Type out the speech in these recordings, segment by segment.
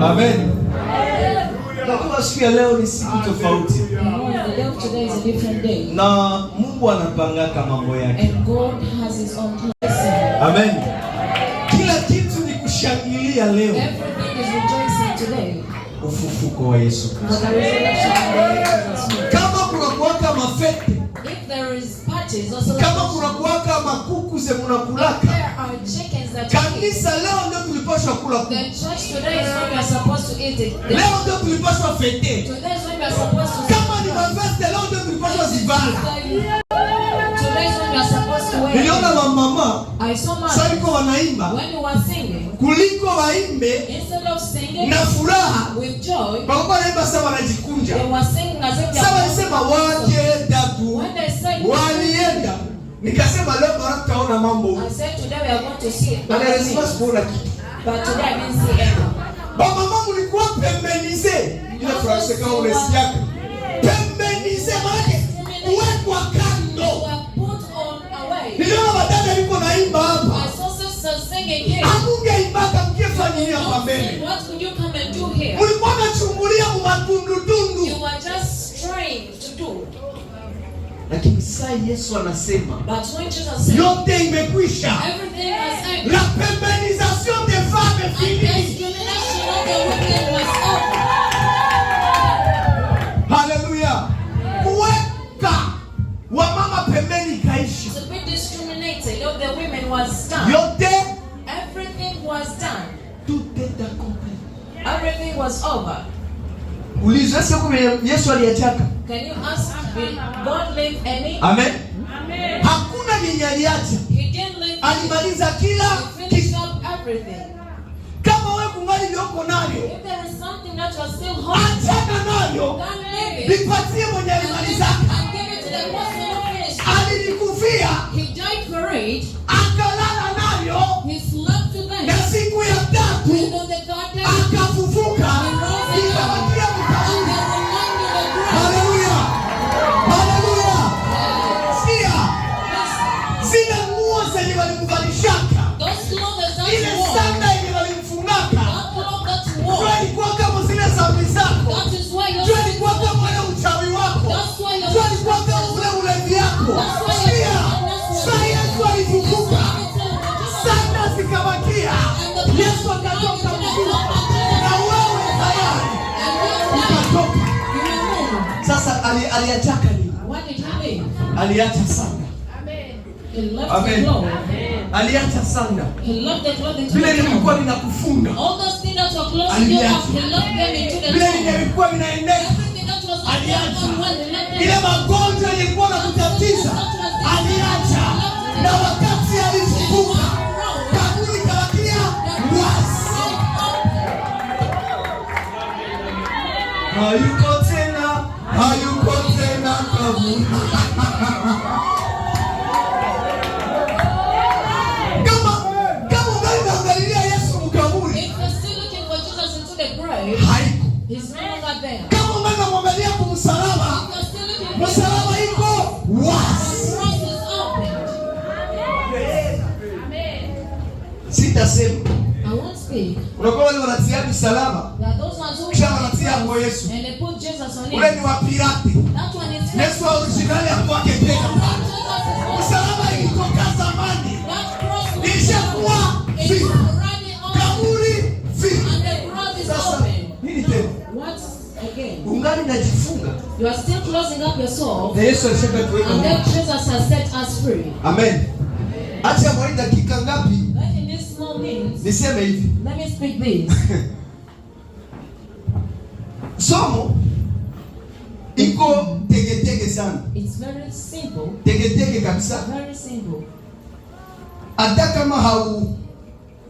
Amen. Kwa siku ya leo ni siku tofauti. Na Mungu anapanga mambo yake. Amen. Kila kitu ni kushangilia leo. Ufufuko wa Yesu Kristo. Kama kuna kuwaka mafete, kama kuna kuwaka makuku ze mnakulaka, kanisa leo ndio tulipaswa kula kuku. Leo ndio tulipaswa fete. Kama ni mafete leo ndio tulipaswa zivala. Niliona mama sasa iko wanaimba kuliko waimbe na furaha baba wanaimba sasa wanajikunja. Sasa wanasema waje tatu walienda. Nikasema leo bora tutaona mambo. Lazima siona kitu. Baba mama ulikuwa pembenize. Ile phrase kama unasikia pembenize maana uwekwa kando. Niliona wadada liko naimba hapa. Amunge ibaka mkifanyia hapa mbele. What could you come and do here? Ulikuwa unachungulia matundu. You were just trying to do. Lakini sasa Yesu anasema yote imekwisha. Everything has ended. La pembenisation des femmes est finie. Hallelujah. Kuweka wamama pembeni kaisha. To be discriminated of the women was done. Yote, everything was done. Tout est accompli. Everything was over. Uliza siku Yesu aliachaka. Can you ask, did God leave any? Amen. Amen. Hakuna yenye aliacha. He didn't leave. Alimaliza kila kitu. Everything. Kama wewe kungali uko nayo. If there is something that you are still holding. Achana nayo. Nipatie mwenye alimaliza. And give it to the person who finished. Alikufia. He died for it. Akalala nayo. He slept to them. Na siku ya tatu. And on the third day. Akafufuka. Yesu akatoka na wewe tayari ukatoka. Sasa aliachaka nini? Aliacha sana. Amen. Aliacha sana. Vile nilikuwa ninakufunga. Vile nilikuwa ninaendeka. Aliacha. Ile magonjwa yalikuwa yanakutatiza. Aliacha. Na wakati alifufuka kaburi kawakia wazi. Hayuko tena kaburi. Kama unamwangalia kwa msalaba, msalaba iko wazi. Sitasema. Unakuwa wale wanatia msalaba. Kisha wanatia kwa Yesu. Ule ni wa pirati. Yesu wa original ya kwake tena. Msalaba ilitoka zamani. Ishakuwa vipi? Kaburi vipi? Sasa nini tena? Ungali ungali najifunga. You are still closing up yourself. Na Yesu alisema tuweke. And then Jesus has set us free. Amen. Acha mwani dakika ngapi? Like in these small minutes. Niseme hivi. Let me speak this. Somo iko tege sana. It's very simple. Tege kabisa. Very simple. Hata kama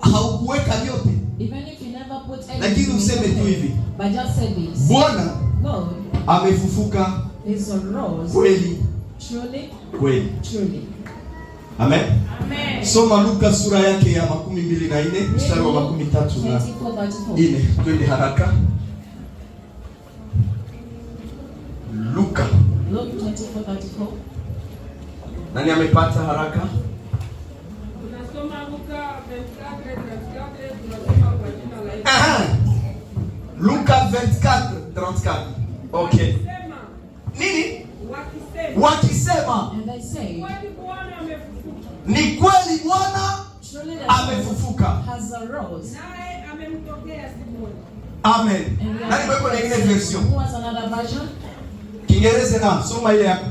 haukuweka yote. Even if you never put anything. Lakini useme tu hivi. But just say this. Bwana God amefufuka. Is arose. Kweli. Truly. Kweli. Truly. Amen. Amen. Soma Luka sura yake ya 24 mstari wa 13 na 4. Twende haraka. Luka. Luke 24:34. Nani amepata haraka? Tunasoma Luka 24:34 tunasoma kwa jina la Yesu. Luka 24:34. Okay. Nini? Wakisema. And they say, ni kweli Bwana amefufuka. Has arose. Naye amemtokea Simoni. Amen. Nani mweko nyingine version? Who has another version? Kiingereza na soma ile yako.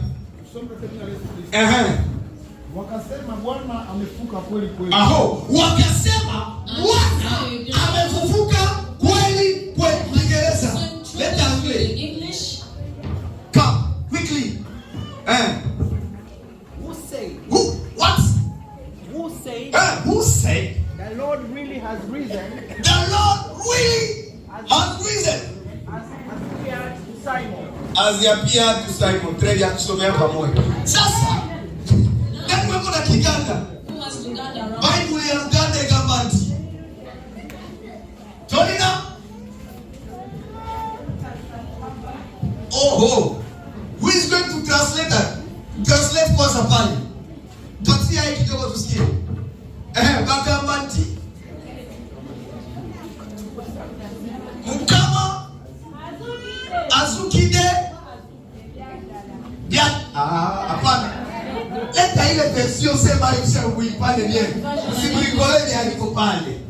Wakasema Bwana amefufuka kweli kweli. Aho, wakasema Bwana amefufuka kweli kweli. Kiingereza. Let us read. English. Come quickly. Who say? Who? What? Who say? Who say? The Lord really has risen. The Lord really has risen. As appeared to Simon. As he appeared to Simon. Très bien, tusomea pamoja. Sasa, nani wako na Kiganda? Who has Uganda around? Bible ya Uganda Gambanti. Tonina? Oh. Who is going to translate that? Translate kwanza pale. Tatia hiki kidogo tusikie. Bagambanti. Mukama Azukide. Hapana. Leta ile version sema hiyo uipande bien. Usimulikole aliko pale.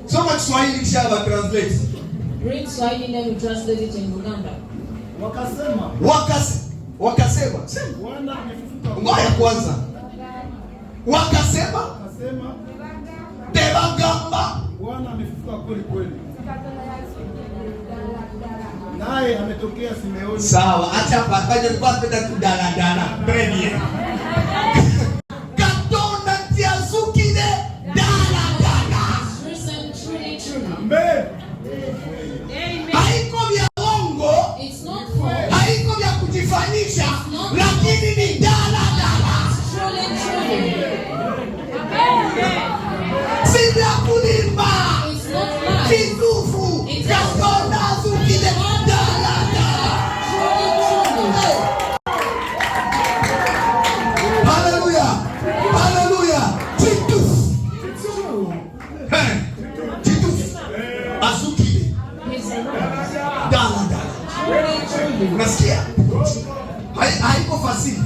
Soma Kiswahili kisha ba translate. Read Swahili and then we translate it in Uganda. Wakasema. Bwana amefufuka. Ngoja kwanza. Wakasema. Tebagamba. Bwana amefufuka kweli kweli. Naye ametokea Simeoni. Sawa, acha papaje kwa penda kudala. Premier. Katonda tiazukide dala. Truly. Amen. Haiko vya uongo. It's not false. Haiko vya kujifanisha, lakini ni dala. Truly. Si vya kulimba. It's not lies. Kitufu. Katonda azukide dala. Truly. Hallelujah. Kitufu. It's true. Kitufu. Azukide He's arose. dala. Truly. Unasikia? Haiko fasili.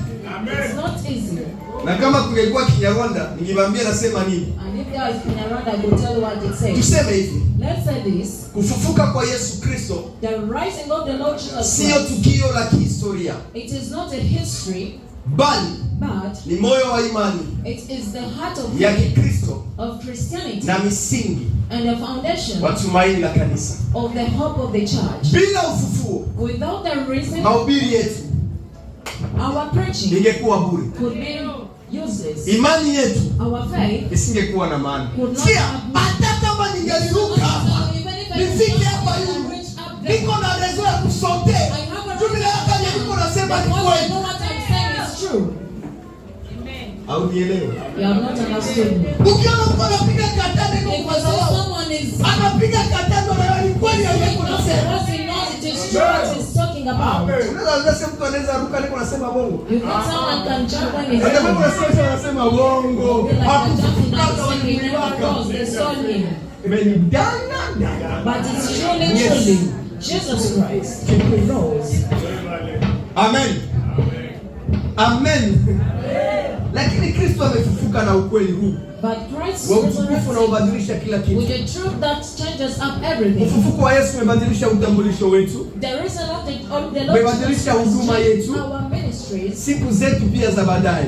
It's not easy. Na kama kungekuwa Kinyarwanda, ningewaambia nasema nini? And if there is Kinyarwanda, I will tell you what it says. Tuseme hivi. Let's say this. Kufufuka kwa Yesu Kristo The rising of the Lord Jesus sio Christ. tukio la kihistoria. It is not a history, Bali but ni moyo wa imani it is the heart of ya faith Kikristo of Christianity na misingi and the foundation wa tumaini la kanisa. of the hope of the church. Bila ufufuo, Without the reason, mahubiri yetu our preaching ingekuwa bure. could be useless. Imani yetu Our faith isingekuwa na maana. could not Sikia, have hata kama ningeliruka hapa, nifike hapa hivi, niko na rezo ya kusote. Jumla yake niko nasema ni kweli. Au nielewe? You have not understood me. Ukiona mtu anapiga katani kwa Because sababu if someone is anapiga katani na ni kweli yeye kunasema. once he knows it is true what he's talking about. Unaweza kusema mtu anaweza ruka niko nasema bongo. You think someone can jump when he's Hata wrong. mtu anasema bongo. Hakufika He never goes, they stole him. Menidana. But it's truly Jesus Christ who rose. Amen. Lakini Kristo amefufuka na ukweli huu. But Christ Wa utukufu na ubadilisha kila kitu. with the truth that changes up everything. Ufufuko wa Yesu umebadilisha utambulisho wetu. The reason umebadilisha huduma yetu, our ministries, siku zetu pia za baadaye.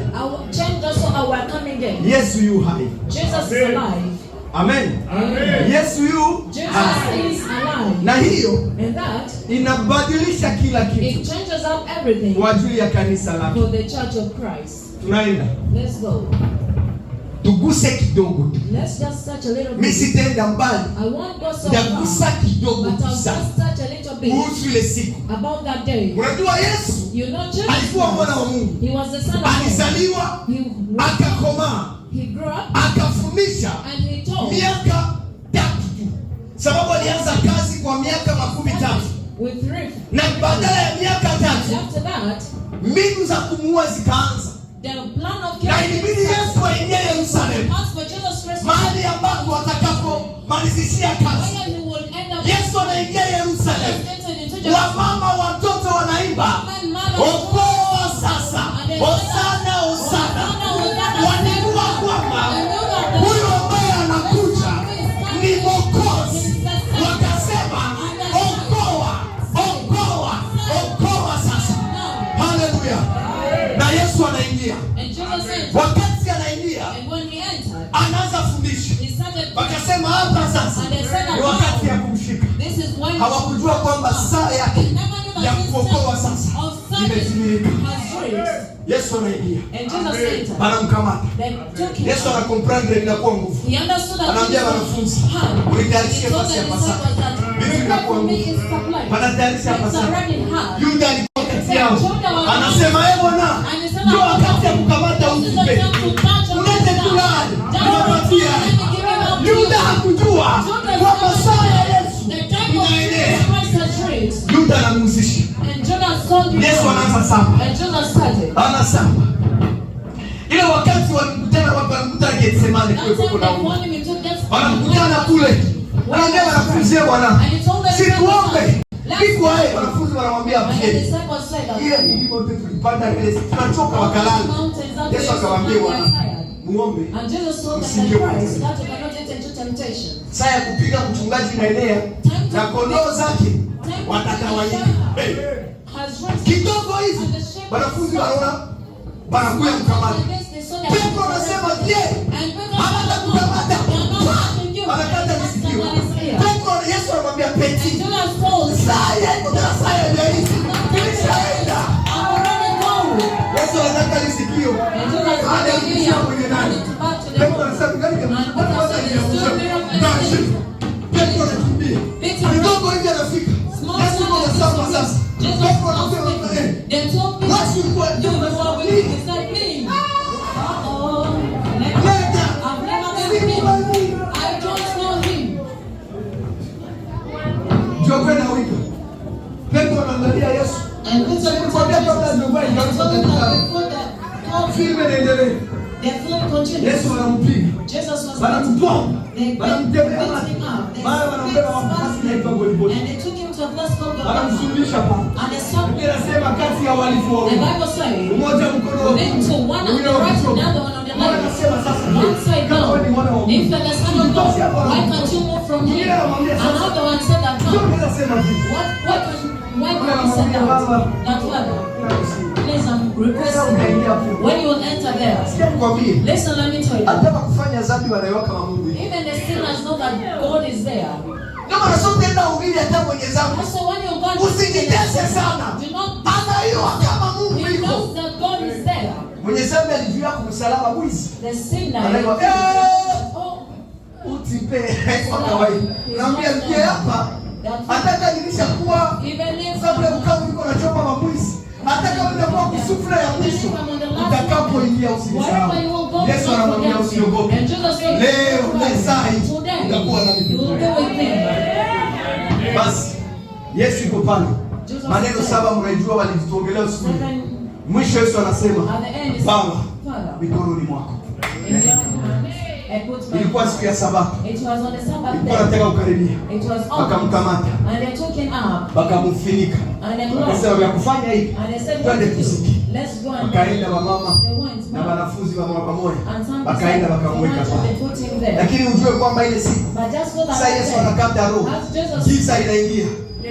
Change also our coming day. Yesu yu hai. Jesus is alive. Amen. Amen. Yesu yu Jesus hai. is alive. Na hiyo And that inabadilisha kila it kitu changes up everything kwa ajili ya kanisa lake. for the church of Christ. Tunaenda. Let's go. Tuguse kidogo. Let's just touch a little Mimi bit. sitaenda mbali. I won't go so Ndagusa far, kidogo but I'll sana just touch a little bit kuhusu ile siku. about that day. Unajua Yesu You know, Jesus alikuwa mwana wa Mungu. he was the son of God. Alizaliwa, akakomaa, He grew up akafundisha and he taught miaka 3 tu, sababu alianza kazi kwa miaka 13, with Rick. na badala ya miaka 3 After that, mbinu za kumuua zikaanza, the plan of na ilibidi Yesu aingie Yerusalemu, asked for Jesus Christ mahali ambapo atakapomalizishia kazi. where he would end up. Yesu anaingia Yerusalemu, Jerusalem. wamama watoto wanaimba okoa sasa, hosana hosana. Wanajua kwamba huyo ambaye anakuja ni Mwokozi. Wakasema okoa, okoa, okoa sasa. Haleluya. Na Yesu anaingia. And Jesus entered. Wakati anaingia, And when he entered, anaanza fundisha. he started. Wakasema hapa sasa ni wakati ya kumshika. This is when Hawakujua kwamba saa yake ya kuokoa sasa imetimilika. Yesu anaingia, And Jesus entered. anamkamata. They took him. Yesu anakomprendre inakuwa nguvu. He understood that Anaambia wanafunzi, ulitayarishia nafasi ya Pasaka. Vitu vinakuwa nguvu. Wanatayarisha Pasaka. Yuda alikuwa kati yao. Anasema, Bwana, ndio wakati ya kukamata usipe. Ulete kulani. Tunapatia. Yuda hakujua kwamba saa ya Yesu inaenea. Yuda anamhusisha. Yesu anaanza samba. Anasamba. Ile wakati walikutana wakamkuta Getsemane kule kuna wanakutana kule. Wanaambia wanafunzi, Bwana, situombe. Biko wao wanafunzi wanamwambia pia. Ile mlima wote tulipanda ile tunachoka wakalala. Yesu akamwambia, Bwana, muombe. Saa ya kupiga mchungaji inaenea na kondoo zake watatawanyika. Kidogo hivi wanafunzi wanaona wanakuja kukamata. Petro anasema, je, hata kukamata? Wanakata masikio. Petro, Yesu anamwambia Petro, saa yako na saa ya hizi ilishaenda. Yesu anataka lisikio. Anaingia kwenye nani? Petro anasema gani kama Petro anakimbia. Kidogo hivi anafika. Yesu anasema sasa. Petro anasema, wasi kwa Jogena wito. Petro anaangalia Yesu. Alikwambia kabla ndogo ingekuwa filme inaendelea. Yesu anampiga. Anamtoa. Anamtembea mati. Mara wanambeba wapasi na ipa Golgotha. Anamsulubisha pale. Anasema kati ya walifu wawili. Mmoja mkono wa anasema sasa, kama wewe ni mwana wa Mungu, if you're the son of God, why can't you move from here? Another one said that no. Why can't you say that? That Father, please, I'm requesting you, when you will enter there, listen, let me tell you, Anataka kufanya dhambi wanaiwa kama Mungu. even the sinners know that God is there. Kama nasote na ubiri hata mwenye dhambi. Also, when you're going to Usijitese sana. do not, Anaiwa kama Mungu he yuko. knows that God is there. Mwenye dhambi alijuia kumsalaba mwizi. The sinner, Anaiwa, oh, utipe kwa kawaida. Naambia mkie hapa. Hata nilisha kuwa even if kabla ukao yuko na choma mabwizi. Hata kama unakuwa kusufura ya mwisho, utakapoingia usisahau. Yesu anamwambia usiogope. Leo lesai utakuwa na mimi. Basi Yesu yuko pale. Maneno 7 mnajua walituongelea usiku. Mwisho Yesu anasema, Baba, mikononi mwako. Ilikuwa siku ya Sabato. Ilikuwa nataka kukaribia. Wakamkamata. Wakamfunika. Wakasema vya kufanya hivi. Twende tusiki. Wakaenda wamama na wanafunzi wa mama pamoja. Wakaenda wakamweka pale. Lakini ujue kwamba ile siku sasa Yesu anakata roho. Giza inaingia.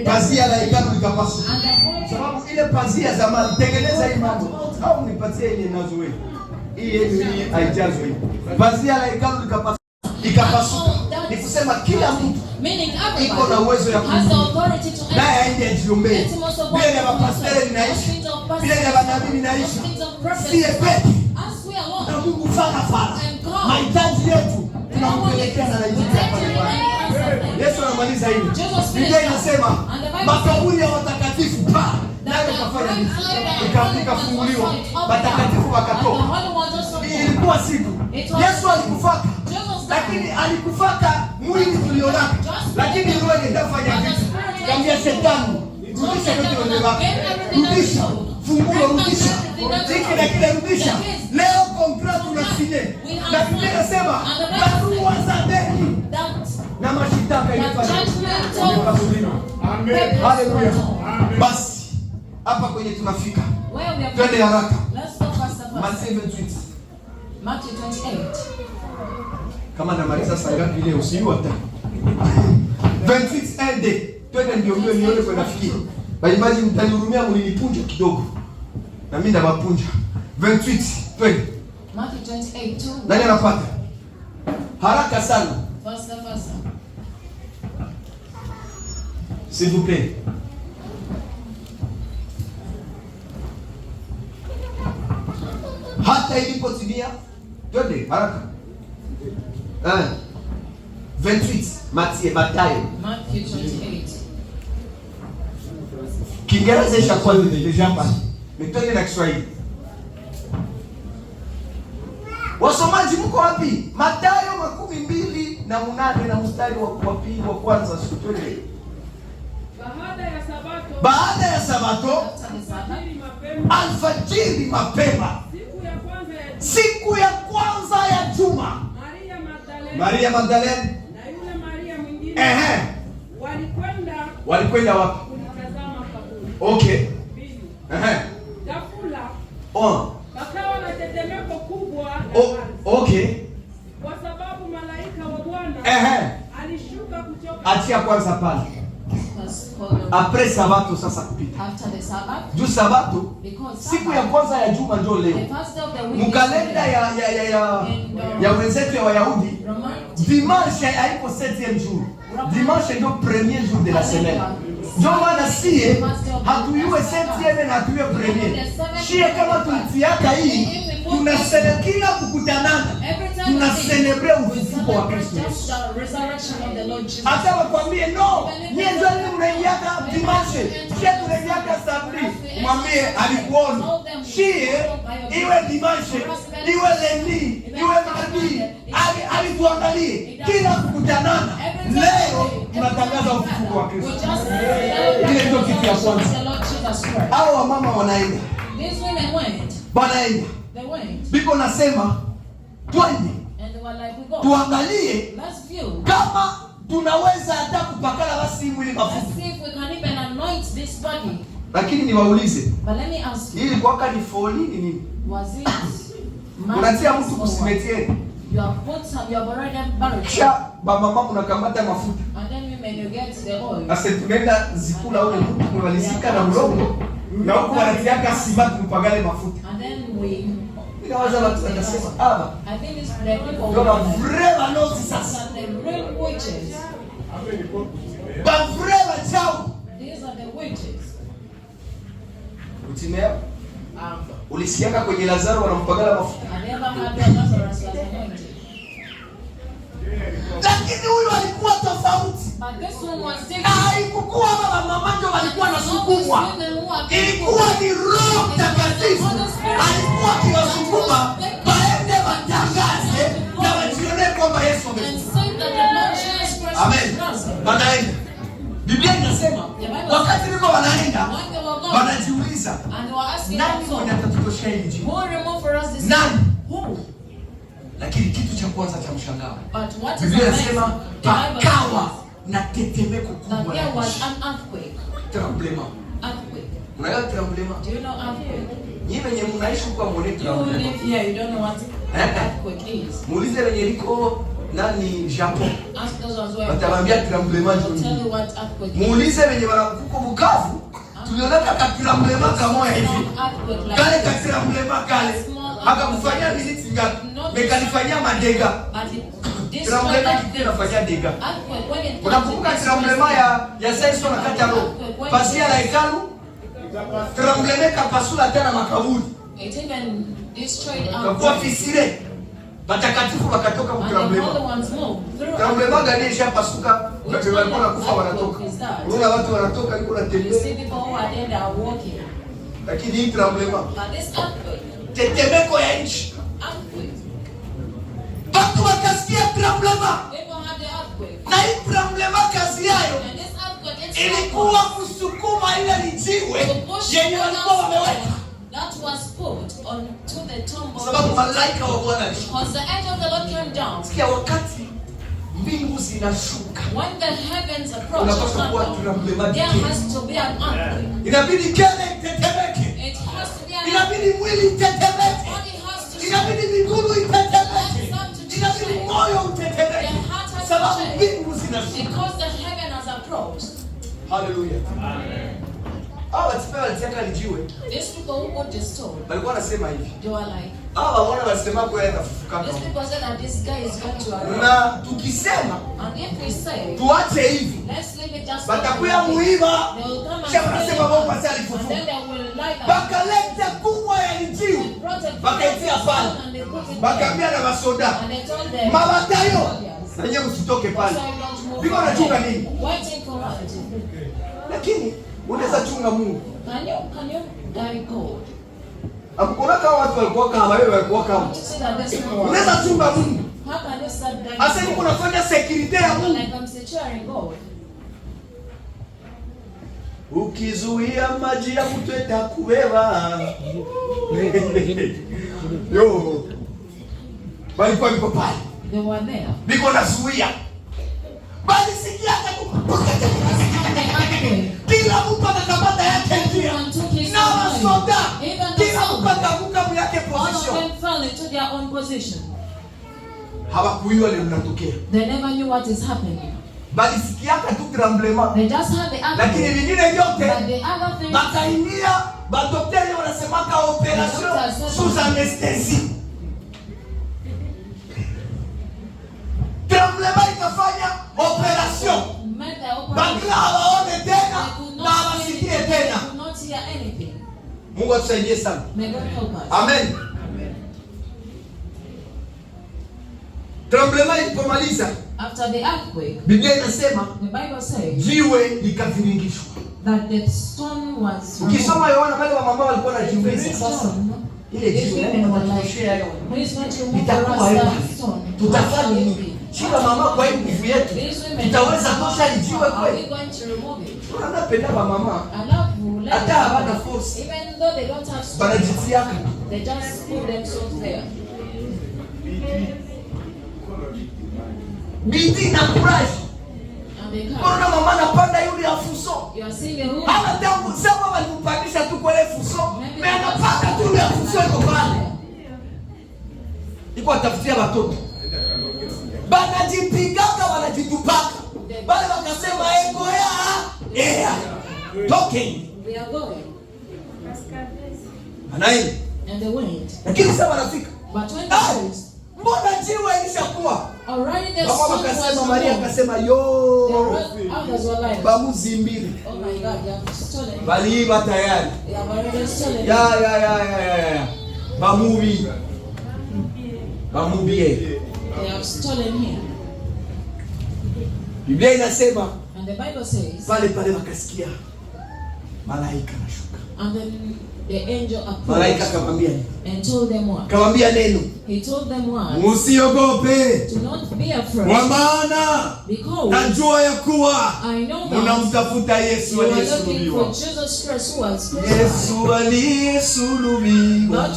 pazia la hekalu likapasuka. Sababu ile pazia zamani tengeneza hii mambo. Au nipatie ile nazo wewe. Hii yeye haijazwe hii. Pazia la hekalu likapasuka. Ni kusema kila mtu iko na uwezo ya kufunga. Naye aende ajiombee. Bila ya mapasteri ninaishi. Bila ya manabii ninaishi. Si epeki. Na Mungu fana. Mahitaji yetu tunampelekea na Nigeria pale. Yesu anamaliza hivi. Biblia inasema makaburi ya watakatifu nayo kafanya nini? Ikafunguliwa. Watakatifu wakatoka. Ilikuwa siku. Yesu alikufaka. Lakini alikufaka mwili tulionaka. Lakini roho ingefanya vitu. Kambia shetani, rudisha yote uliyowaka. Rudisha. Funguo rudisha. Hiki na kile rudisha. Leo contract tunasine. Na Biblia inasema barua za deni na mashitaka ilifanya. Amen. Haleluya. Basi hapa kwenye tunafika. Twende haraka. Mathayo 28. Matthew 28. Kama namaliza saa ngapi leo usiku hata. 28 ende. Twende ndio nione kwa nafikia. Bali mtanihurumia mlinipunja kidogo. Na mimi ndawapunja. 28 twende. Matthew 28:2. Nani anapata? Haraka sana. Fasta. S'il vous plaît. Hata ilipotimia, twende haraka. 28 Mathayo. Matthew 28. Kiingereza ishakuwa deja pale. Twende na Kiswahili. Wasomaji mko wapi? Mathayo 28 na mstari wa pili wa kwanza twende. Baada ya Sabato, alfajiri mapema, siku ya kwanza ya juma, Maria Magdalene na yule Maria mwingine walikwenda wapi? Kutazama kaburi. Okay. Ghafula pakawa na tetemeko kubwa la ardhi. Okay. Kwa sababu malaika wa Bwana alishuka kutoka. Achia kwanza pale. Après Sabato sasa kupita. After the Sabbath. Juu Sabato siku ya kwanza ya juma ndio leo. Mkalenda ya wenzetu ya Wayahudi, dimanche haiko 7e jour. Dimanche ndio premier jour de la semaine. Ndio maana sie hatuyue 7e na hatuyue premier. Shie kama tulitiaka hii, tunaselekia kukutanana. Tunaselebrate ufufuko wa Kristo. Hata wakwambie no, nyie ndio mnaingiaka dimanche, shie tunaingiaka sabri. Mwambie alikuona. Shie iwe dimanche, iwe lendi, iwe mardi, alituangalie kila kukutanana. Leo tunatangaza ufufuko wa Kristo. Ile ndio kitu ya kwanza. Hao wamama wanaenda. Wanaenda. Biblia nasema twende. Tuangalie kama tunaweza hata kupakala basi mwili mafuta. Lakini niwaulize. Hili kwaka ni foli ni nini? Unatia mtu kusimetieni. You have put some, you have already buried. Kisha mama unakamata mafuta. And then women you get the oil. Ase tunaenda zikula ule mtu kumalizika na mlongo. Na huko wanatiaka simba tumpagale mafuta. And then we inawaza watu wanasema aba. I think it's the people. Ndio vrema nozi sasa. The real witches. Ba vrema chao. These are the witches. Utimea? Ulisiaka kwenye Lazaro wanampagala mafuta. Lakini huyu alikuwa tofauti. Haikuwa mama ndio walikuwa nasukumwa. Ilikuwa ni Roho Mtakatifu. Alikuwa akiwasukuma baende watangaze na wajione kwamba Yesu amefufuka. Amen. Wanaenda. Biblia inasema wakati niko wanaenda wanajiuliza nani mwenye atatutoshea hili jibu? Nani? Lakini kitu cha kwanza cha mshangao. Biblia inasema pakawa na tetemeko kubwa. There was an earthquake. Tremblement. Earthquake. Unaelewa tremblement? Do you know earthquake? Nyinyi wenye mnaishi kwa mwone You tremblement. live here, you don't know what earthquake is. Muulize wenye liko nani Japon. Watamwambia tremblement journée. Muulize wenye wanakuko Bukavu, tuliona tremblement kama hivi. Kale tremblement kale. Hakakufanyia minutes ngapi? Mekanifanyia madega. Tremblement kinafanyia dega. Unakumbuka tremblement ya Saiso na Kataro? Pasia la hekalu. Tremblement kapasula tena makaburi. It even destroyed kwa fisire. Watakatifu wakatoka kwa tremblement. Tremblement gani ishapasuka? Watu walikuwa wanakufa wanatoka. Unaona watu wanatoka walikuwa wanatembea. Lakini hii tremblement. Tetemeko ya nchi. Watu wakasikia tremblement. Na hii tremblement kazi yayo ilikuwa kusukuma ile lijiwe yenye walikuwa wameweka. That was put onto the tomb. Sababu malaika wa Bwana alishuka. Because the angel of the Lord came down. Sikia wakati mbingu zinashuka. When the heavens approach, there has to be an earthquake. Inabidi kele itetemeke. It has to be an inabidi mwili itetemeke. Inabidi miguu itetemeke. Inabidi moyo utetemeke. Sababu mbingu zinashuka. Because the heaven has approached. Hallelujah. Amen. These people who got the stone, walikuwa wanasema hivi. They were like, wana wanasema kwa yeye atafufuka. These people said that this guy is going to arrive. Na tukisema, and if we say, tuache hivi, let's leave it just batakuya muiba. They will come and kisha wanasema Mungu and asalifufuka. then they will light up. Bakaleta kubwa ya lijiwe. Bakaitia pale. Bakaambia na masoda. And they told them, mabatayo, nanyewe usitoke pale. Biko wanachunga nini? Waiting for what? Lakini unaweza chunga Mungu. Can you guide God? Hakuna kama watu walikuwa kama wewe walikuwa kama. Unaweza chunga Mungu. How can you start guiding? Asa niko nafanya security ya Mungu. Like I'm securing God. Ukizuia maji ya mto itakubeba. Yo. Walikuwa biko pale. They were there. Biko nazuia. Bali sikia kila mtu anakamata yake njia. Na wasoda. Kila mtu atavuka yake position. All of them fell into their own position. Hawakujua leo linatokea. They never knew what is happening. Bali sikiaka tu tremblement. They just had the other. Lakini vingine vyote but the other things. Bakaingia, daktari wanasemaka operation sous anesthesie. Tremblement ikafanya operation. Bakla waone tena na wasikie tena. Mungu atusaidie sana. Amen. Tremblement ilipomaliza, after the earthquake, Biblia inasema the Bible says jiwe likaviringishwa. That the stone was. Ukisoma Yohana wale wa mama walikuwa wanajiuliza sasa ile jiwe itakuwa tutafanya nini? Shika mama kwa hii nguvu yetu. Tutaweza tosha jiwe kweli? Tunapenda mama. Hata hawana force. Even though they don't have strength. Wanajitiaka. They just put themselves there. Bidii na courage. Kuna mama anapanda yule afuso. Hata tangu sema walimpandisha tu kwa ile fuso. Mimi anapanda tu yule afuso iko pale. Iko atafutia watoto. Banajipigaka wanajitupaka. Bale wakasema ego ya. Talking. We are going. Anaenda. And they went. Lakini sasa wanafika. But when they went, mbona jiwe ilishakuwa? Already the mama akasema, Maria akasema yo. Bamuzi mbili. Oh my God, they have stolen. Baliiba tayari. They have already stolen. Ya. Bamubi. Bamubie. They have stolen here. Biblia inasema, and the Bible says, pale wakasikia malaika anashuka. And then the angel approached. Malaika akamwambia and told them what? Akamwambia neno. He told them what? Usiogope. Do not be afraid. Kwa maana najua ya kuwa mnamtafuta Yesu aliyesulubiwa. Yesu aliyesulubiwa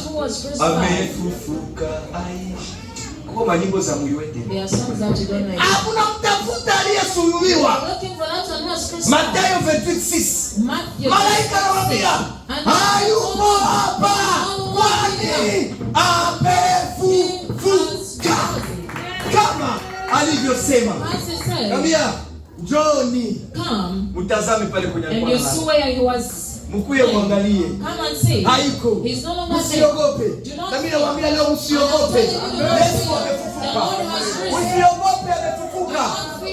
amefufuka aishi. Kwa manyimbo za mwiwete. Hakuna mtafuta aliyesulubiwa. Mathayo 26:6. Malaika anamwambia, hayupo hapa kwani amefufuka. Kama alivyosema. Ambia Johnny, mtazame pale kwenye alikuwa. Mkuye muangalie. Haiko. Usiogope. Na mimi nawaambia leo usiogope. Yesu amefufuka. Usiogope, amefufuka.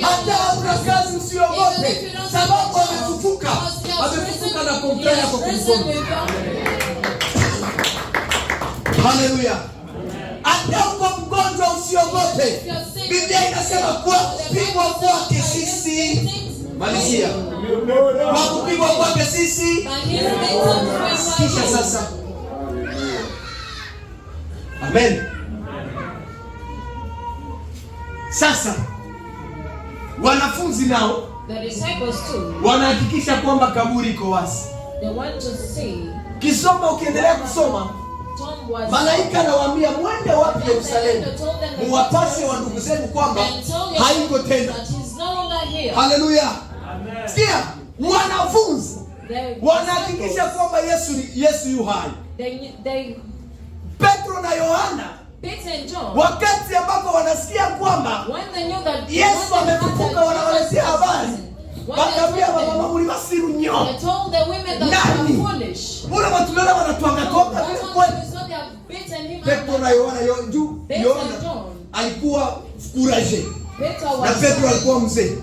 Hata una kazi usiogope. Sababu amefufuka. Amefufuka na kumpenda kwa kumponya. Haleluya. Hata uko mgonjwa usiogope. Biblia inasema kwa kupigwa kwake sisi. Malizia. Kwa kupigwa kwake sisi. Kisha sasa. Amen. Sasa wanafunzi nao wanahakikisha kwamba kaburi iko wazi. Kisoma, ukiendelea kusoma, malaika anawaambia mwende wapi Yerusalemu, muwapashe wa ndugu zenu kwamba haiko tena. Haleluya. Sikia, wanafunzi wanahakikisha kwamba Yesu yu hai. Petro na Yohana wakati ambapo wanasikia kwamba Yesu amefufuka, wanawaletea habari. Wakaambia mama mlibasiru nyo. Nani? Mbona watu wale wanatuanga toka kweli? Petro na Yohana Yohana alikuwa furaje. Na Petro alikuwa mzee.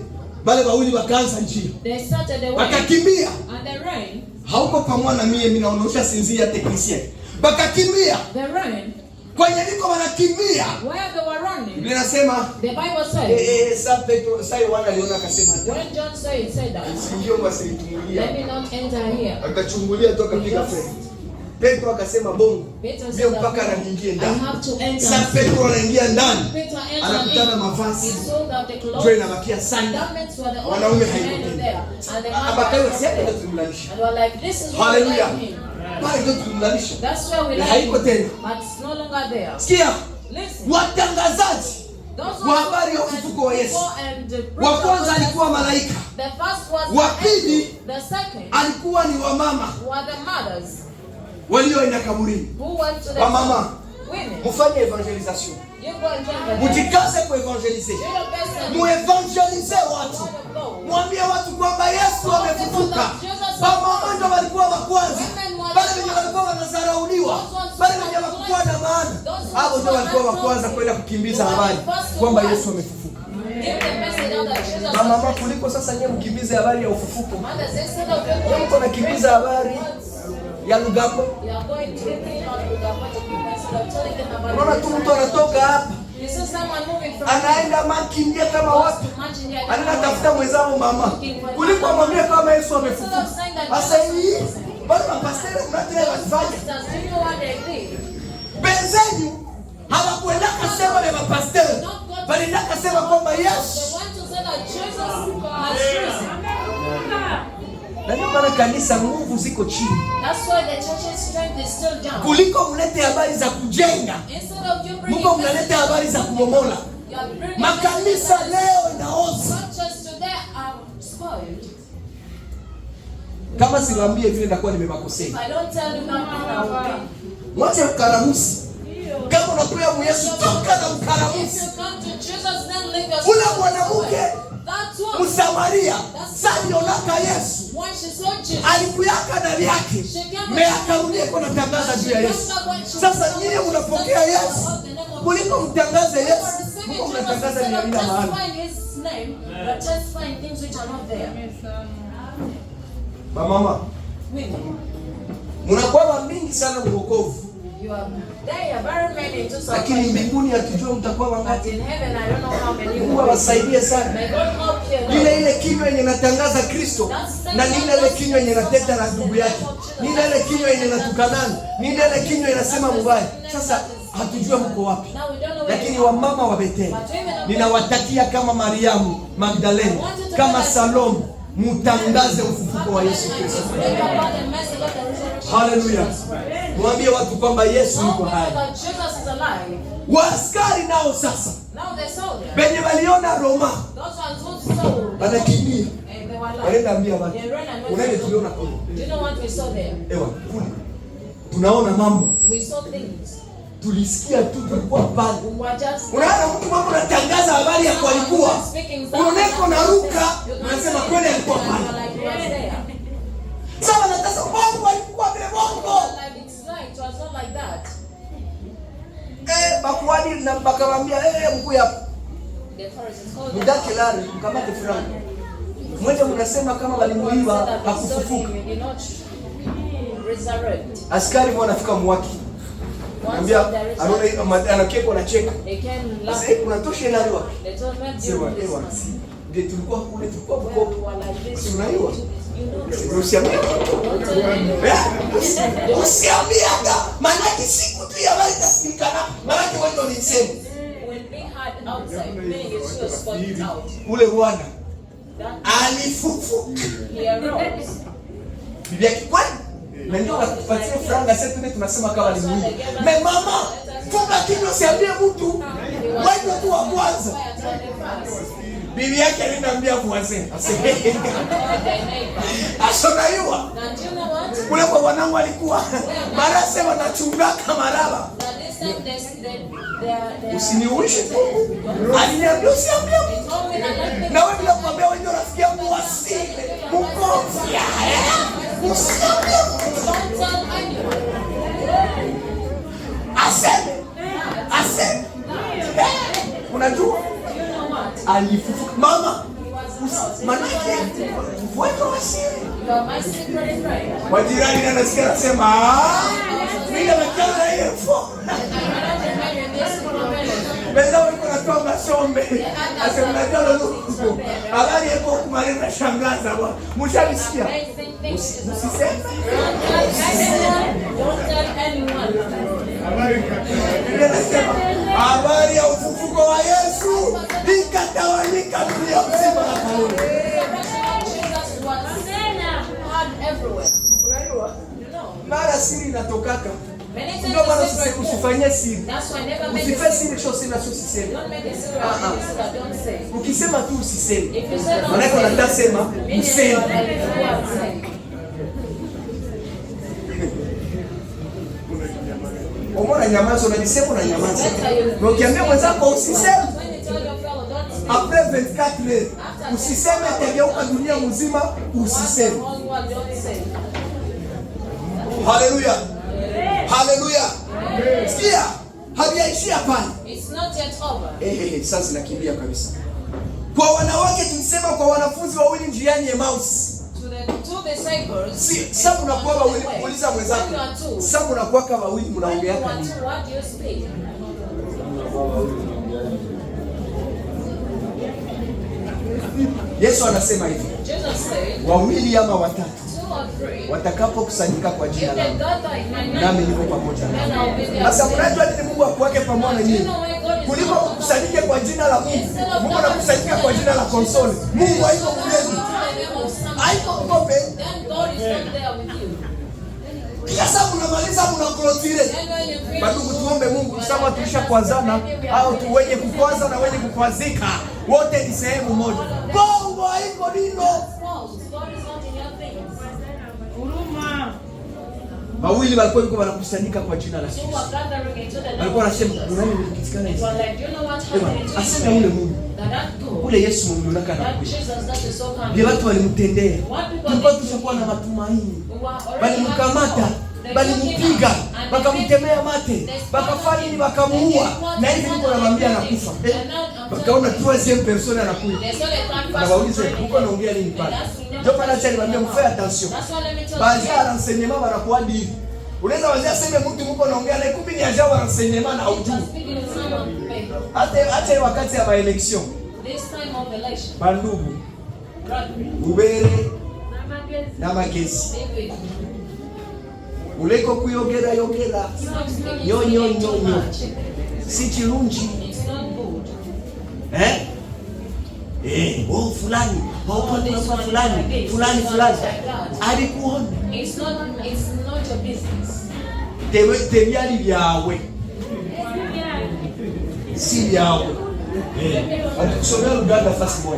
Wale wawili wakaanza njia. Wakakimbia. Hauko pamoja na mimi naonosha sinzia technicien. Wakakimbia. Kwenye liko wanakimbia. Biblia inasema sasa Petro sasa Yohana aliona akasema, when John said that, singio wasilitungulia. Let me not enter here. Akachungulia toka piga frame. Petro akasema bongo. Ndio mpaka anaingia ndani. Sasa Petro anaingia ndani. Anakutana mavazi. Ndio inabakia sana. Wanaume haiko. Abakayo siapa tumlanisha. Hallelujah. Bali ndio tumlanisha. That's why we haiko tena. But it's no longer there. Sikia. Watangazaji wa habari ya ufufuko wa Yesu. Wa kwanza alikuwa malaika. Wa pili alikuwa ni wamama walioenda kaburini. Wamama, mufanye evangelisation. Mujikaze ku evangelize. Muevangelize watu. Mwambie watu kwamba Yesu amefufuka. Wamama ndio walikuwa wa kwanza. Wale wenye walikuwa wanazarauliwa, wale wenye hawakuwa na maana, hao ndio walikuwa wa kwanza kwenda kukimbiza habari kwamba Yesu amefufuka. Mama kuliko sasa nyewe mkimbize habari ya ufufuko. Mko nakimbiza habari ya Lugambo. Unaona tu mtu anatoka hapa, anaenda Makindia kama watu, anatafuta mwenzao mama, kuliko mwambie kama Yesu amefufuka. Sasa hii bado mapasteri mnataka wafanye. Benzenu hawakwenda kusema na mapasteri, bali nakasema kwamba Yesu. Na ndio maana kanisa nguvu ziko chini. That's why the church's strength is still down. Kuliko mlete habari za kujenga, Mungu mnalete habari za kubomola. Makanisa leo inaoza. Kama siwaambie vile ndakuwa nimewakosea. I don't tell you now. Wacha ukaramusi. Kama unakuja mu Yesu toka na ukaramusi. Ule mwanamke Msamaria salionaka Yesu alikuyaka ndani yake meakarudia kwa natangaza juu ya Yesu. Sasa nyie unapokea Yesu kuliko mtangaze Yesu, Mungu mnatangaza ni bila maana. Mama mnakuwa mingi sana uokovu, lakini mbinguni hatujua mtakuwa wangapi. Mungu awasaidie sana. Ile kinywa yenye natangaza Kristo na ile kinywa yenye nateta na ndugu yake, ni ile kinywa yenye natukanana, ni ile kinywa inasema mbaya. Sasa hatujua mko wapi, lakini wamama wa Bethel ninawatakia kama Mariamu Magdalene, kama Salome, mutangaze ufufuko wa Yesu Kristo. Haleluya. Mwambie watu kwamba Yesu yuko hai. Waaskari nao sasa benye waliona Roma wanakimbia, wanaenda ambia watu, unaende tuliona kule. Ewa kule tunaona mambo. tulisikia tu tulikuwa pale. Unaona mtu wako anatangaza habari ya kwa alikuwa. Unaoneka na ruka, unasema kweli alikuwa pale. Sawa na sasa bongo alikuwa vile bongo. Bakuadi na bakamwambia mkuu hapo. Mudake lari mkamate fulani. Mmoja mnasema kama walimuiba hakufufuka. Askari mwana anafika mwaki. Anambia anaona anakeko na cheka. Sasa unatosha nani wapi? Sema ndio tulikuwa kule tulikuwa mkopo. Si unaiwa? Usiambia. Usiambia maana siku tu ya bali tasikana. Maana watu walisema. Ule bwana alifufuka. Biblia kwani? Na ndio watupatie franga sasa tuna tunasema kama ni mwili. Me mama, funga kinywa usiambie mtu. Wewe tu wa kwanza. Bibi yake aliniambia kuanzia. Asonaiwa. Kule kwa wanangu alikuwa mara sema nachunga kamaraba. Usiniuishe tu. Aliniambia usiambie mtu. Na wewe bila kumwambia wewe ndio rafiki yangu wasile. Mkomfia. Usiambie mtu. Aseme. Unajua? Alifufuka. Mama. Manake wewe wasiri. Wajirani anasikia anasema mimi namekaa hiyo fo. Beza wewe unatoa masombe. Asema unajua lolo. Habari yako kumarina shangaza bwana. Mshalisikia? Usiseme. Don't tell anyone. Habari ya ufufuko wa Yesu ikatawanyika dunia mzima na kauli. Mara siri inatokaka. Ndio maana usifanyie siri. Usifanye siri sio siri na sio siseme. Ukisema tu usiseme. Maana unataka sema useme. Umeona nyamazo unajisema na nyamazo. Na ukiambia mwenzako usiseme. Après 24 heures usiseme tegeuka dunia mzima usiseme. Haleluya. Haleluya. Sikia, hajaishia pale. It's not yet over. Sasa nakimbia kabisa. Kwa wanawake tulisema kwa wanafunzi wawili njiani Emmaus. Two disciples. Si, sababu unakuwa wawili kuuliza mwenzako. Sababu unakuwa kama wawili mnaongea nini? What do you speak? Yesu anasema hivi. Jesus said, wawili ama watatu 2 or 3 watakapokusanyika kwa jina langu, nami niko pamoja nao. Sasa mnajua nini Mungu akuweke pamoja na nyinyi? Kuliko kukusanyike kwa jina la Mungu. Mungu anakusanyika kwa jina la konsole. Mungu haiko mgeni. Haiko mkope. Kila saa mnamaliza mnaklotire. Bado tuombe Mungu sababu tulishakwazana au tu wenye kukwaza na wenye kukwazika wote ni sehemu moja. Bongo haiko dino. Wawili walikuwa wanakusanyika kwa jina la Yesu. Walikuwa wanasema unani ulikitikana hivi. Asema ule Mungu. Ule Yesu mlionaka na kuishi. Ndio watu walimtendea. Tulikuwa tushakuwa na matumaini. Walimkamata, walimpiga, wakamtemea mate, wakafanya nini wakamuua. Na hivi niko namwambia anakufa. Wakaona troisième personne anakuja. Na waulize uko naongea nini pale? Ndio pale acha niwaambie mfanye attention. Baadhi ya renseignement wanakuwa hivi. Unaweza wazia sema mtu mko naongea naye kumbe ni ajao wa renseignement na hujui. Hata wakati ya election. This time of election. Bandugu. Ubere na magezi. Uleko kuyogera yogera. Nyonyo. Si chirunji. Fulani. Fulani. Alikuona. It's not your business. Tebiali vyawe. Si vyawe. Atukusomea Uganda fast boy.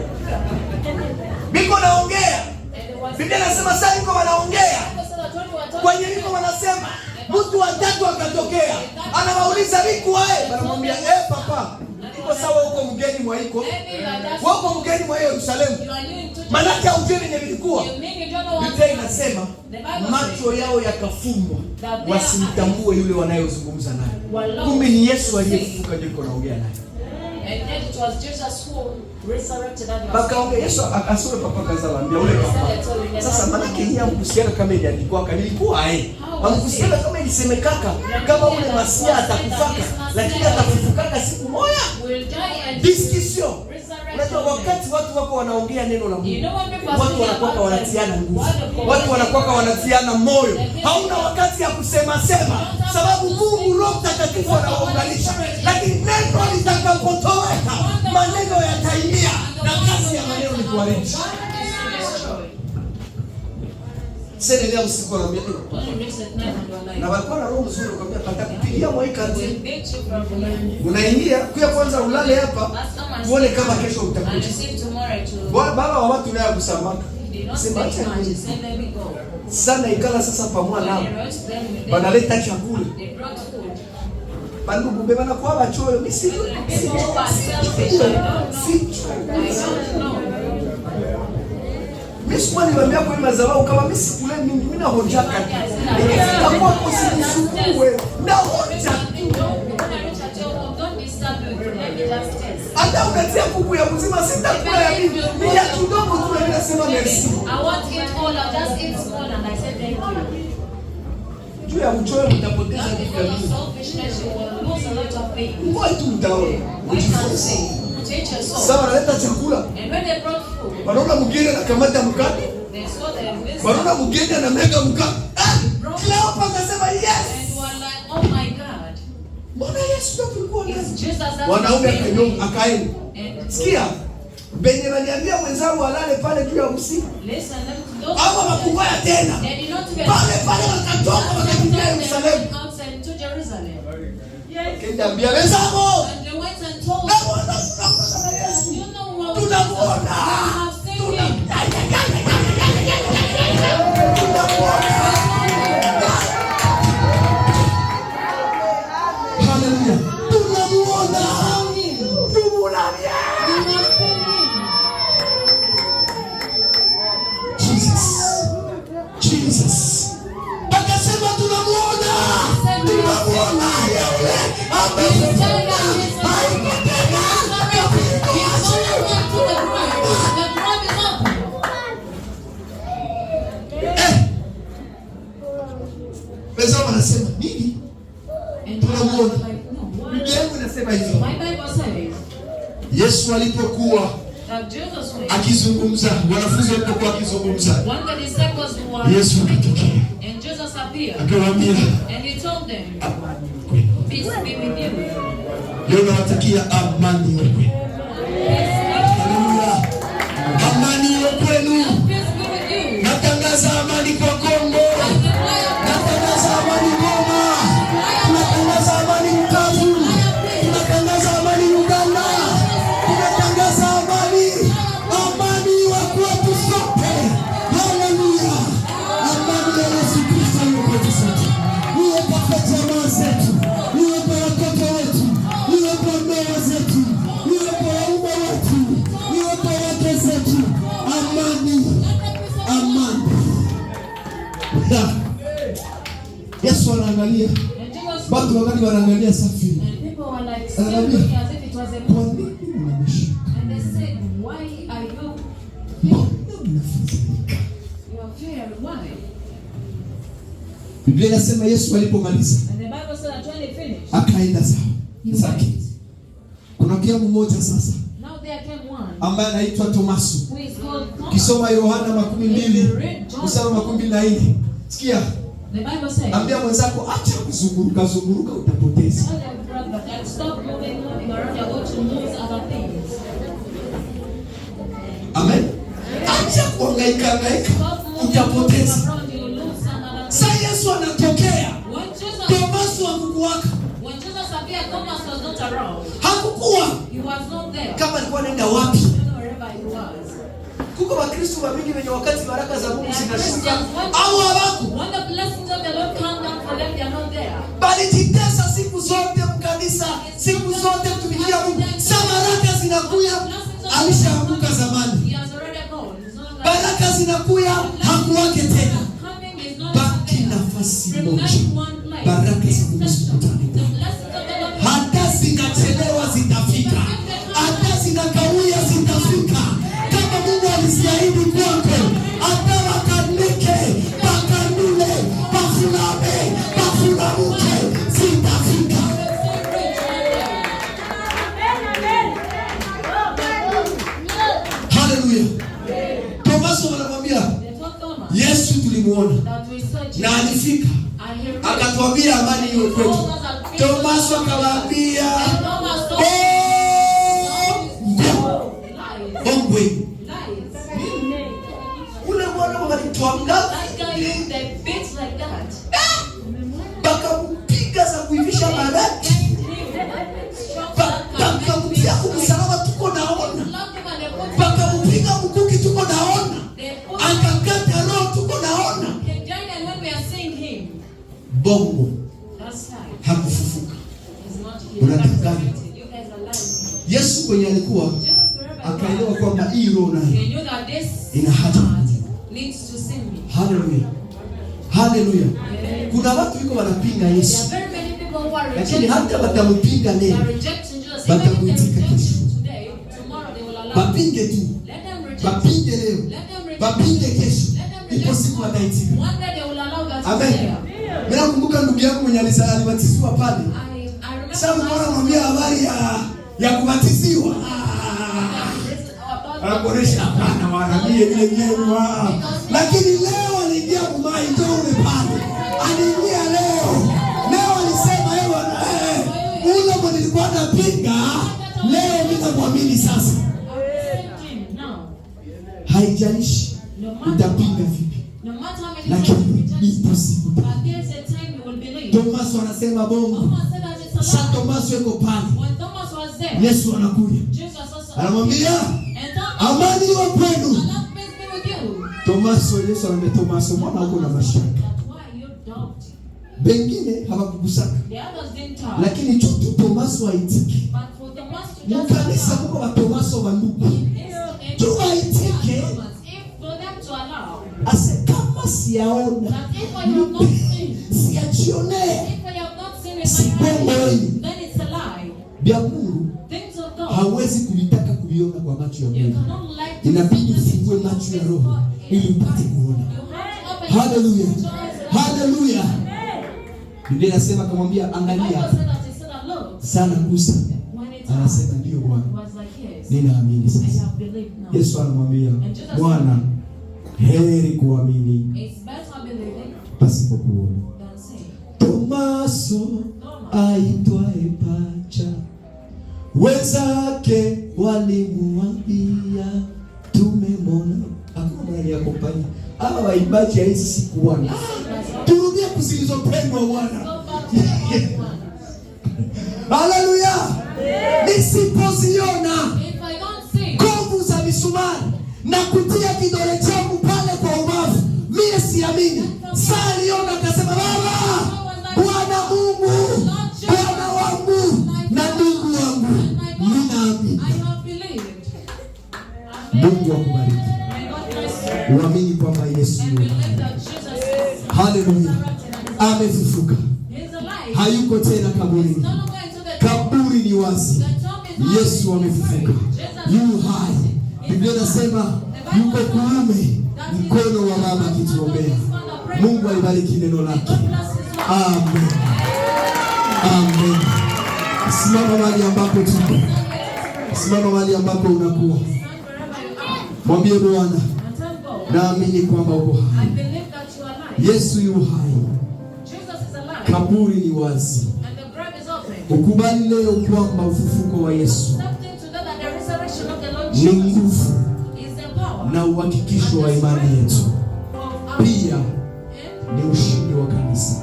Biko naongea. Biblia inasema sasa niko wanaongea. Kwenye niko wanasema mtu watatu akatokea. Anawauliza mwa iko. Wako mgeni mwa Yerusalemu. Manake haujui yenye vilikuwa. Biblia inasema macho yao yakafumbwa wasimtambue yule wanayozungumza naye. Kumbe ni Yesu aliyefufuka ndio anaongea naye. And yet it was Jesus who resurrected that. Baka Yesu akasura papa kazalambia ule papa. Sasa manake yeye amkusiana kama ile alikuwa kanilikuwa amkusiana kama ilisemekaka kama ule Masia atakufaka lakini atafufukaka siku moja. Discussion. Unajua wakati watu wako wanaongea neno la Mungu, watu wanakuwa wanatiana nguvu, watu wanakuwa wanatiana moyo. Hauna wakati ya kusema sema, sababu Mungu Roho Mtakatifu anawaunganisha. Lakini neno litakapotoweka, maneno yataingia na kazi ya maneno ni kuharibu. Sasa leo usiku anaambia na walikuwa na roho nzuri kwambia patakupigia mwa kazi. Unaingia kwa kwanza ulale hapa tuone kama kesho utakuja. Baba wa watu naye kusamaka. Sema sana ikala sasa pamoja nao. Banaleta chakula. Bandu bube banakuwa bachoyo misi. Mimi swali niambia kwa mazao kama mimi sikule mimi na hoja kati. Nikifika kwa kusikuwe na hoja. Hata unatia kuku ya mzima sitakula ya mimi. Ni ya kidogo tu na ninasema merci. I want it all, I'll just eat small and I said thank you. Juu ya mchoyo mtapoteza vitu vingi. Selfishness, you will lose a lot of things. Ngoja tu mtaona. Sawa naleta chakula. And when they brought food, wanaona mgeni anakamata mkate. they saw them with wanaona mgeni anamega mkate. Cleopa akasema yes. And were like, oh my God. Mbona Yesu ndio tulikuwa naye? Wanaume akaenda. Sikia. Benye waliambia mwenzao alale pale juu ya usiku. Hawa wakubaya tena. Pale wakatoka wakakimbia Yerusalemu. Kenda ambia wenzao. Tunamuona. Hallelujah. Tunamuona. Jesus. Akasema tunamuona. Tunamuona yule amekuja. Pesa wanasema nini? Tunamuona. Biblia inasema hivyo. Yesu alipokuwa akizungumza, wanafunzi walipokuwa akizungumza, Yesu akatokea. Akawaambia, peace be with you. Leo nawatakia amani iwe kwenu. Haleluya. Amani iwe kwenu. Natangaza amani kwa Kongo. Natangaza amani Goma. Natangaza amani Bukavu. Natangaza amani Uganda. Natangaza amani. Amani wa kwetu sote. Haleluya. Amani ya Yesu Kristo iwe kwetu sote. Iwe kwa jamaa zetu. Iwe kwa watoto wetu. Iwe kwa ndoa zetu. Iwe kwa waume wetu. Iwe kwa wake zetu. Amani. Amani. Yesu anaangalia. Watu wakati wanaangalia safiri. Anaangalia. Kwa nini unamshuka? And they said, why are you fearing? Why? Biblia inasema Yesu alipomaliza And the Bible said that when he finished, akaenda zake. Kuna kia mmoja sasa now there came one ambaye anaitwa Tomaso. who is called Thomas. Kisoma Yohana 12:24. Sikia. The Bible says, ambia mwenzako acha kuzunguruka utapoteza. tell your brother that stop moving around, you're going to lose other things. Amen. Acha kuhangaika utapoteza. Around, you will lose some other things. Sasa Yesu anatokea. Tomaso hakukuwaka. When Jesus appeared, Thomas was not around. Hakukuwa. He was not there. Kama alikuwa anaenda wapi? I don't know wherever he was. Kuko Wakristo wengi wenye wakati baraka za Mungu zinashuka au hawako. When the blessings of the Lord come down for them, they are not there. Bali jitesa siku zote mkanisa, siku zote tumikia Mungu. Baraka zinakuya alishaanguka zamani. Baraka zinakuya hakuwake tena. Baki nafasi moja. Baraka za Mungu zikutane. Hata zinachelewa zitafika. Hata zinakawia zitafika. Kama Mungu aliahidi kwako, hata wakanike, wakanule, wafulame, wafulamuke, zitafika. Haleluya. Tomaso anamwambia Yesu tulimuona na alifika akatuambia amani iwe kwetu. Tomaso akamwambia ongwe ule mwana walituanga baka mpiga za kuivisha baraki baka mpiga kumsalama tuko naona baka mpiga mkuki tuko naona akakata roho tuko naona bongo hakufufuka. Unataka Yesu kwenye alikuwa akaelewa kwamba hii roho nayo ina haja. Haleluya. Haleluya. Kuna watu wiko wanapinga Yesu. Lakini hata watampinga leo, watamuitika kesho. Wapinge tu. Wapinge leo. Wapinge kesho. Ipo siku wataitika. Amen. Mimi nakumbuka ndugu yangu mwenye alibatizwa pale. Sasa mbona mwambia habari ya kubatiziwa? Anaboresha hapana waambie vile vile lakini leo aliingia kumai ndio ule pale. Aliingia leo. Leo alisema ule mwenye nilikuwa napinga leo mimi namuamini sasa. Haijalishi utapinga vipi. Lakini ipo siku. Tomaso anasema bongo. Sasa Tomaso yuko pale. Yesu anakuja. Anamwambia amani iwe kwenu. Tomaso, Yesu anamwambia Tomaso, mwana uko na mashaka. Bengine hawakugusaka. Lakini tu Tomaso aitike. Mkanisa kwa Tomaso wa ndugu. Tu aitike. Ase kama siyaona. Siyajione. Sibongo. Biaburu hawezi kulitaka kuliona kwa macho ya mwili. Inabidi ufungue macho ya roho ili upate kuona. Haleluya. Haleluya. Biblia inasema akamwambia angalia sana kusa. Anasema ndio Bwana. Ninaamini sasa. Yesu anamwambia Bwana, heri kuamini pasipo kuona. Tomaso aitwaye Pacha, wenzake walimwambia tumemwona. Hakuna aliyekopanya. Hawa waimbaji hizi siku wana. Turudie kuzilizopendwa Bwana. Haleluya. Nisipoziona kovu za misumari na kutia kidole changu pale kwa ubavu, mimi siamini. Sasa aliona akasema Baba, Bwana Mungu, Bwana wangu na ndugu wangu, ninaamini. Mungu akubariki. Uamini kwamba Yesu yuko. Haleluya. Amefufuka. Hayuko tena kaburini. Kaburi ni wazi. Yesu amefufuka. Yu hai. Biblia inasema yuko kuume mkono wa Baba akituombea. Mungu alibariki neno lake. Amen. Amen. Simama mahali ambapo tuko. Simama mahali ambapo unakuwa. Mwambie Bwana, naamini kwamba uko hai. Yesu yu hai. Kaburi ni wazi. Ukubali leo kwamba ufufuko wa Yesu ni nguvu na uhakikisho wa imani yetu. Pia ni ushindi wa kanisa.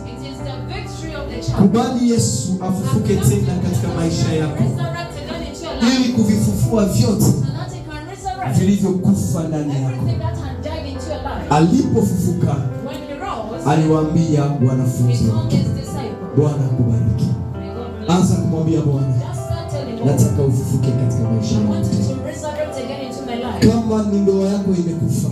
Kubali Yesu afufuke tena katika maisha yako ili kuvifufua vyote vilivyokufa ndani yako. Alipofufuka aliwaambia wanafunzi wake. Bwana akubariki. Anza kumwambia Bwana, nataka ufufuke katika maisha I yangu. want you to resurrect again into my life. Kama ni ndoa yako imekufa,